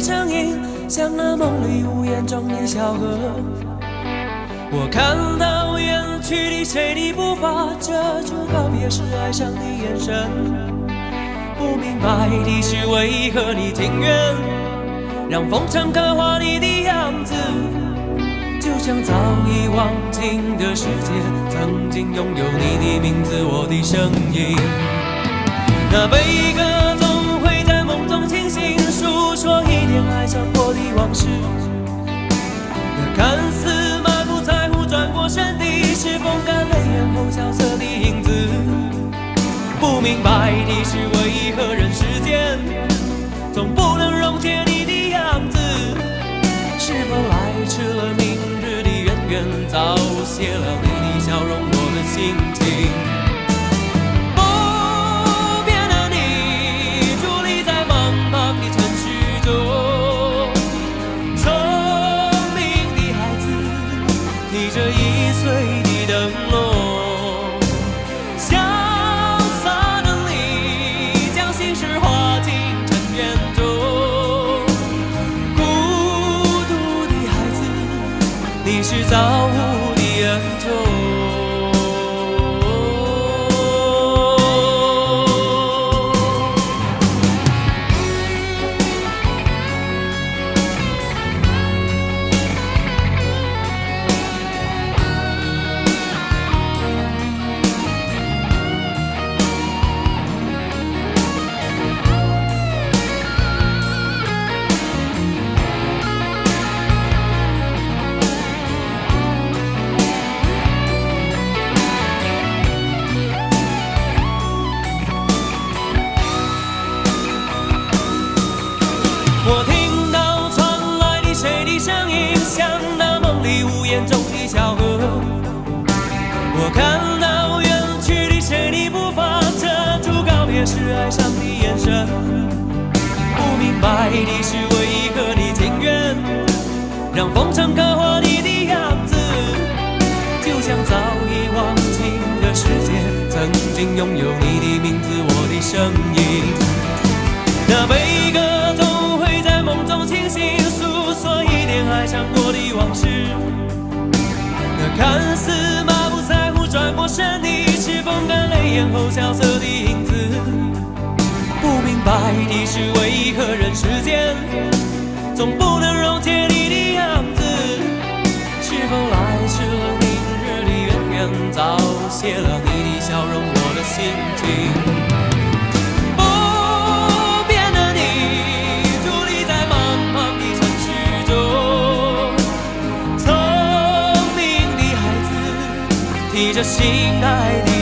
声音，像那梦里无言中的小河。我看到远去的谁的步伐，遮住告别时哀伤的眼神。不明白的是，为何你情愿让风尘刻画你的样子，就像早已忘情的世界，曾经拥有你的名字，我的声音。那悲歌总会在梦中清醒，诉说一点爱上过的往事。那看似满不在乎转过身的，是风干泪眼后萧瑟的影子。不明白的是，为何人世间总不能溶解你的样子？是否来迟了明日的渊源，早谢了你的笑容，我的心情。不变的你，伫立在茫茫的城市中，聪明的孩子，提着易碎的灯笼。你是造物的恩宠。我听到传来的谁的声音，像那梦里无言中的小河。我看到远去的谁的步伐，遮住告别时哀伤的眼神。不明白的是，为何你情愿让风尘刻画你的样子，就像早已忘情的世界，曾经拥有你的名字，我的声音。那悲歌总会在梦中清醒，诉说一点爱上过的往事。那看似满不在乎转过身的，是风干泪眼后萧瑟的影子。不明白的是，为何人世间总不能溶解你的样子？是否来迟了明日的渊源，早谢了你的笑容，我的心情。提着心爱的